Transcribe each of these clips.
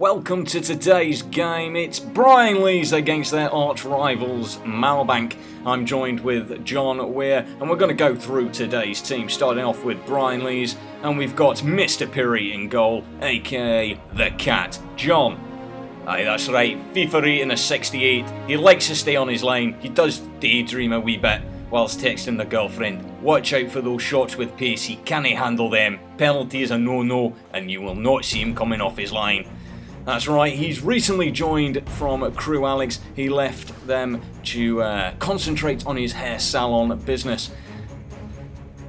Welcome to today's game. It's Brine Leas against their arch rivals Malbank. I'm joined with John Weir and we're going to go through today's team, starting off with Brine Leas, and we've got Mr. Piri in goal, aka the Cat, John. Aye, that's right, FIFA rating a 68. He likes to stay on his line. He does daydream a wee bit whilst texting the girlfriend. Watch out for those shots with pace, he can't handle them. Penalty is a no-no and you will not see him coming off his line. That's right, he's recently joined from Crew Alex. He left them to concentrate on his hair salon business.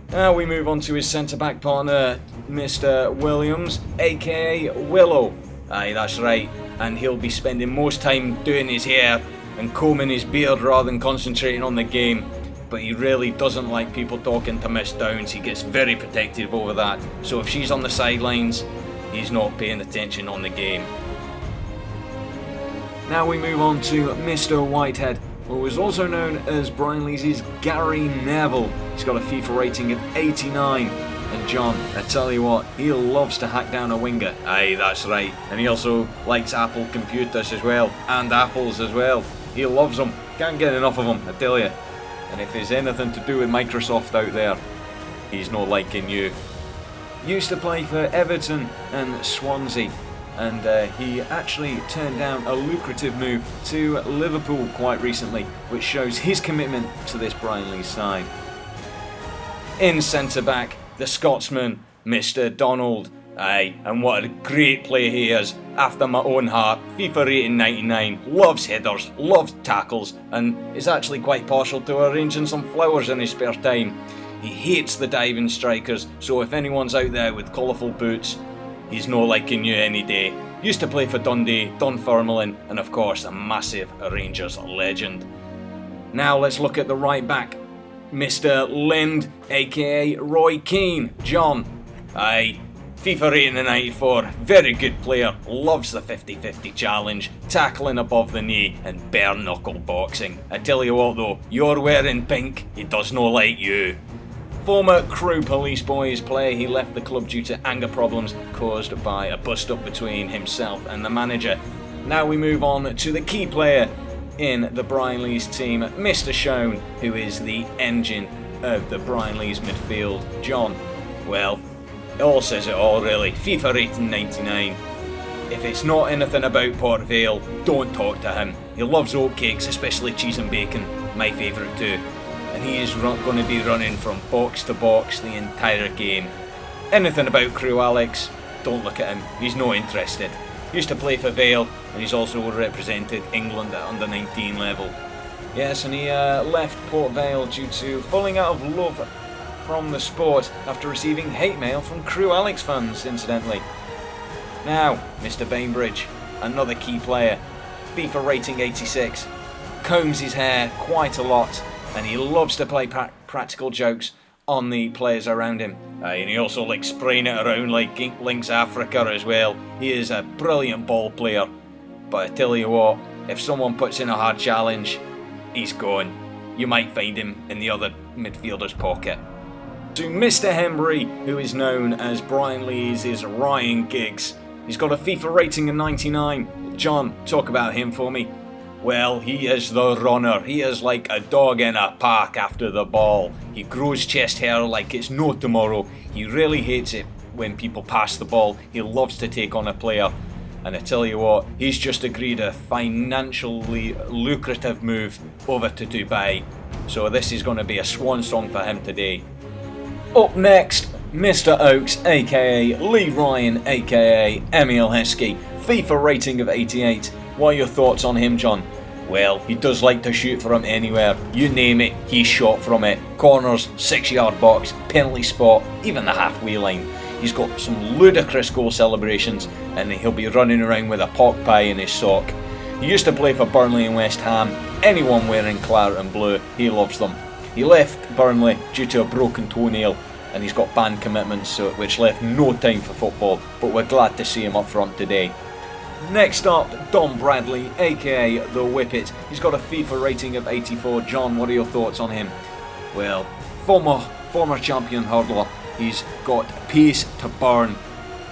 Now we move on to his centre-back partner, Mr. Williams, aka Willow. Aye, that's right, and he'll be spending most time doing his hair and combing his beard rather than concentrating on the game. But he really doesn't like people talking to Miss Downs. He gets very protective over that. So if she's on the sidelines, he's not paying attention on the game. Now we move on to Mr. Whitehead, who is also known as Brine Leas' Gary Neville. He's got a FIFA rating of 89. And John, I tell you what, he loves to hack down a winger. Aye, that's right. And he also likes Apple computers as well, and apples as well. He loves them. Can't get enough of them, I tell you. And if there's anything to do with Microsoft out there, he's not liking you. Used to play for Everton and Swansea, and he actually turned down a lucrative move to Liverpool quite recently, which shows his commitment to this Brine Leas side. In centre-back, the Scotsman, Mr. Donald. Aye, and what a great player he is, after my own heart. FIFA rating 99, loves headers, loves tackles, and is actually quite partial to arranging some flowers in his spare time. He hates the diving strikers, so if anyone's out there with colourful boots, he's no liking you any day. Used to play for Dundee, Dunfermline, and of course a massive Rangers legend. Now let's look at the right back, Mr. Lind, aka Roy Keane. John. Aye, FIFA rating of 94, very good player, loves the 50-50 challenge, tackling above the knee and bare knuckle boxing. I tell you what though, you're wearing pink, he does not like you. Former Crew Police Boys player, he left the club due to anger problems caused by a bust-up between himself and the manager. Now we move on to the key player in the Brine Leas team, Mr. Shone, who is the engine of the Brine Leas midfield. John, well, it all says it all really. FIFA rating 99. If it's not anything about Port Vale, don't talk to him. He loves oatcakes, especially cheese and bacon, my favourite too. And he is going to be running from box to box the entire game. Anything about Crew Alex, don't look at him, he's not interested. Used to play for Vale, and he's also represented England at under 19 level. Yes, and he left Port Vale due to falling out of love from the sport after receiving hate mail from Crew Alex fans, incidentally. Now, Mr. Bainbridge, another key player, FIFA rating 86, combs his hair quite a lot, and he loves to play practical jokes on the players around him. And he also likes spraying it around like Links Africa as well. He is a brilliant ball player, but I tell you what, if someone puts in a hard challenge, he's gone. You might find him in the other midfielder's pocket. To Mr. Hembry, who is known as Brine Leas' Ryan Giggs. He's got a FIFA rating of 99. John, talk about him for me. Well, he is the runner. He is like a dog in a park after the ball. He grows chest hair like it's no tomorrow. He really hates it when people pass the ball. He loves to take on a player. And I tell you what, he's just agreed a financially lucrative move over to Dubai. So this is going to be a swan song for him today. Up next, Mr. Oakes, aka Lee Ryan, aka Emil Heskey. FIFA rating of 88. What are your thoughts on him, John? Well, he does like to shoot from anywhere. You name it, he's shot from it. Corners, 6-yard box, penalty spot, even the halfway line. He's got some ludicrous goal celebrations, and he'll be running around with a pork pie in his sock. He used to play for Burnley and West Ham. Anyone wearing claret and blue, he loves them. He left Burnley due to a broken toenail, and he's got band commitments, which left no time for football, but we're glad to see him up front today. Next up, Dom Bradley, aka The Whippet. He's got a FIFA rating of 84. John, what are your thoughts on him? Well, former champion hurdler. He's got pace to burn,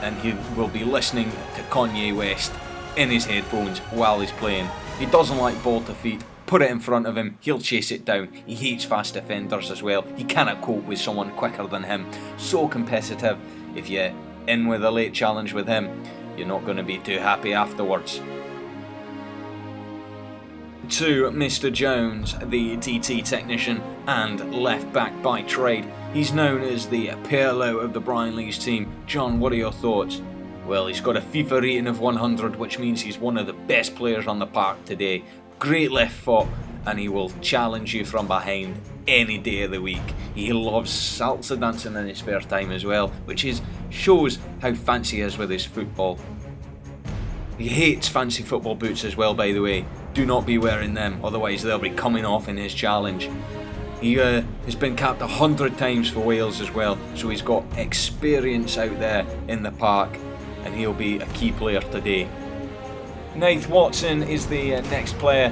and he will be listening to Kanye West in his headphones while he's playing. He doesn't like ball to feet. Put it in front of him, he'll chase it down. He hates fast defenders as well. He cannot cope with someone quicker than him. So competitive. If you're in with a late challenge with him, you're not going to be too happy afterwards. To Mr. Jones, the DT technician and left back by trade. He's known as the Pirlo of the Brine Leas team. John, what are your thoughts? Well, he's got a FIFA rating of 100, which means he's one of the best players on the park today. Great left foot, and he will challenge you from behind any day of the week. He loves salsa dancing in his spare time as well, which shows how fancy he is with his football. He hates fancy football boots as well, by the way. Do not be wearing them, otherwise they'll be coming off in his challenge. He has been capped 100 times for Wales as well, so he's got experience out there in the park, and he'll be a key player today. Nath Watson is the next player,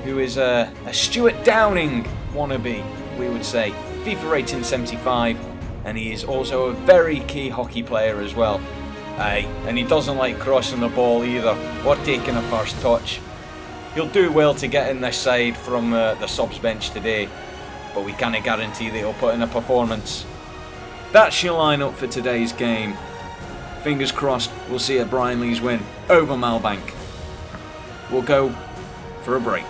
who is a Stuart Downing wannabe, we would say. FIFA rating 75, and he is also a very key hockey player as well. And he doesn't like crossing the ball either, or taking a first touch. He'll do well to get in this side from the subs bench today, but we can't guarantee that he'll put in a performance. That's your lineup for today's game. Fingers crossed we'll see a Brine Leas win over Malbank. We'll go for a break.